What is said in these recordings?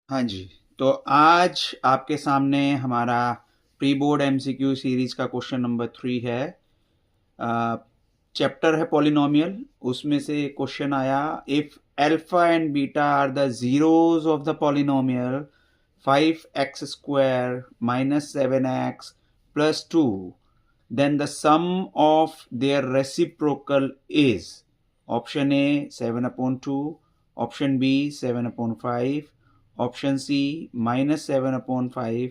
हाँ जी, तो आज आपके सामने हमारा प्री बोर्ड एमसीक्यू सीरीज का क्वेश्चन नंबर 3 है। चैप्टर है पॉलिनोमियल, उसमें से क्वेश्चन आया, if alpha and beta are the zeros of the polynomial 5x square minus 7x plus 2, then the sum of their reciprocal is option A 7 upon 2, option B 7 upon 5, option C minus 7 upon 5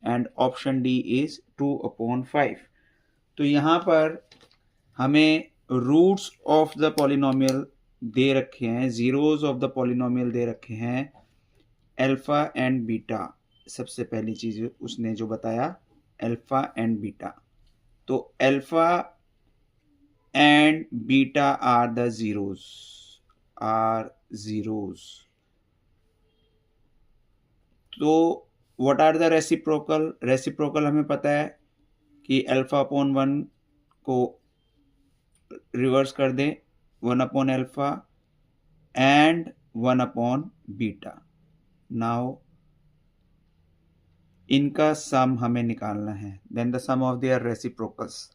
and option D is 2 upon 5। तो यहाँ पर हमें roots of the polynomial दे रखे हैं, zeros of the polynomial दे रखे हैं, alpha and beta. सबसे पहली चीज उसने जो बताया, अल्फा एंड बीटा। तो alpha and beta are the zeros, तो what are the reciprocal? Reciprocal हमें पता है कि अल्फा अपॉन 1 को रिवर्स कर दें, 1 upon alpha and 1 upon beta. Now इनका सम हमें निकालना है, then the sum of their reciprocals.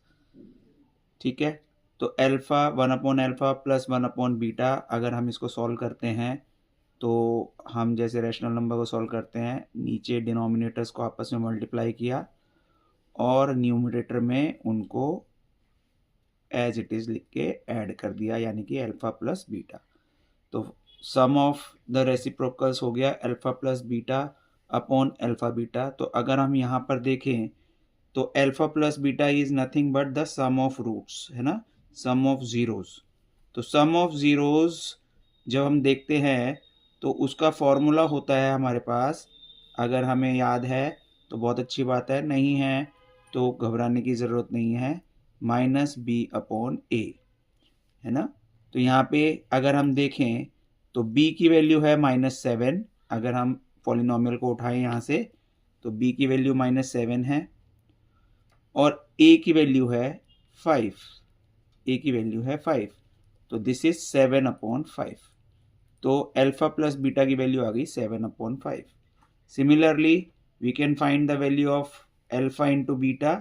ठीक है, तो alpha 1 upon alpha plus 1 upon beta, अगर हम इसको सॉल्व करते हैं तो हम जैसे रैशनल नंबर को सॉल्व करते हैं, नीचे डिनोमिनेटर्स को आपस में मल्टीप्लाई किया और न्यूमरेटर में उनको एज इट इज लिख के ऐड कर दिया, यानी कि अल्फा प्लस बीटा। तो सम ऑफ द रेसिप्रोकल्स हो गया alpha plus beta upon alpha beta. तो अगर हम यहाँ पर देखें तो alpha plus beta is nothing but the sum of roots, है ना, सम ऑफ जीरोस। तो सम ऑफ जीरोस जब हम देखते हैं तो उसका फॉर्मूला होता है हमारे पास, अगर हमें याद है तो बहुत अच्छी बात है, नहीं है तो घबराने की ज़रूरत नहीं है, माइनस बी अपॉन ए, है ना। तो यहाँ पे अगर हम देखें तो b की वैल्यू है -7, अगर हम पॉलिनोमियल को उठाएं यहाँ से तो b की वैल्यू -7 है और a की वैल्यू है 5, a की वैल्यू है 5, तो दिस इज 7 अपॉन 5। तो अल्फा प्लस बीटा की वैल्यू आ गई 7 upon 5। Similarly we can find the value of alpha into beta,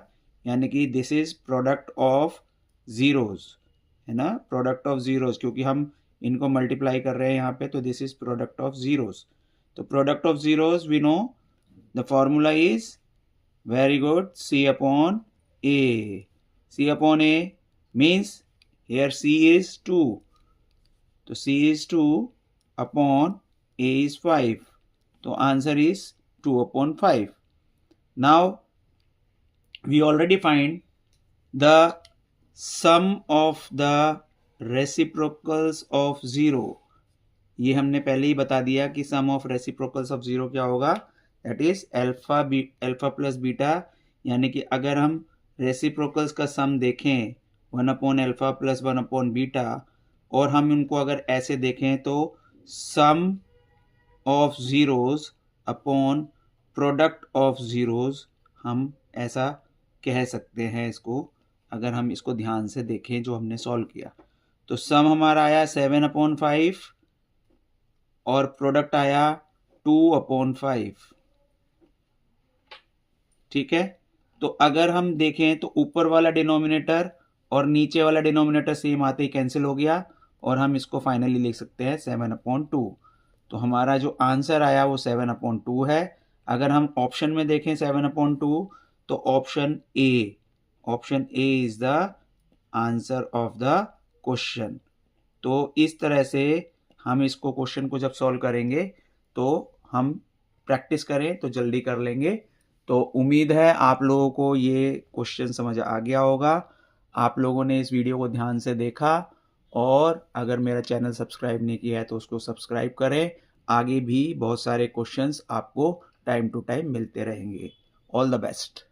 यानी कि this is product of zeros, है ना, प्रोडक्ट ऑफ जीरोज, क्योंकि हम इनको मल्टीप्लाई कर रहे हैं यहाँ पे, तो this is product of zeros. तो product of zeros we know the formula is very good, c upon a, c upon a means here c is 2, तो c is 2 upon a is 5, तो answer is 2 upon 5। now we already find the sum of the reciprocals of 0, ये हमने पहले ही बता दिया कि सम of reciprocals of 0 क्या होगा, that is alpha plus beta, यानी कि अगर हम रेसिप्रोकल्स का सम देखें 1 upon alpha plus 1 upon beta, और हम उनको अगर ऐसे देखें तो sum of zeros upon product of zeros, हम ऐसा कह सकते हैं इसको, अगर हम इसको ध्यान से देखें जो हमने सॉल्व किया। तो सम हमारा आया 7 अपॉन 5 और प्रोडक्ट आया 2 अपॉन 5। ठीक है, तो अगर हम देखें तो ऊपर वाला डिनोमिनेटर और नीचे वाला डिनोमिनेटर सेम आते ही कैंसिल हो गया और हम इसको फाइनली लिख सकते हैं 7 अपॉन 2। तो हमारा जो आंसर आया वो 7 अपॉन 2 है। अगर हम ऑप्शन में देखें 7 अपॉन 2, तो option A is the answer of the question. तो इस तरह से हम इसको क्वेश्चन को जब सॉल्व करेंगे तो हम प्रैक्टिस करें तो जल्दी कर लेंगे। तो उम्मीद है आप लोगों को ये क्वेश्चन समझ आ गया होगा, आप लोगों ने इस वीडियो को ध्यान से देखा, और अगर मेरा चैनल सब्सक्राइब नहीं किया है तो उसको सब्सक्राइब करें। आगे भी बहुत सारे क्वेश्चंस आपको टाइम टू टाइम मिलते रहेंगे। All the best.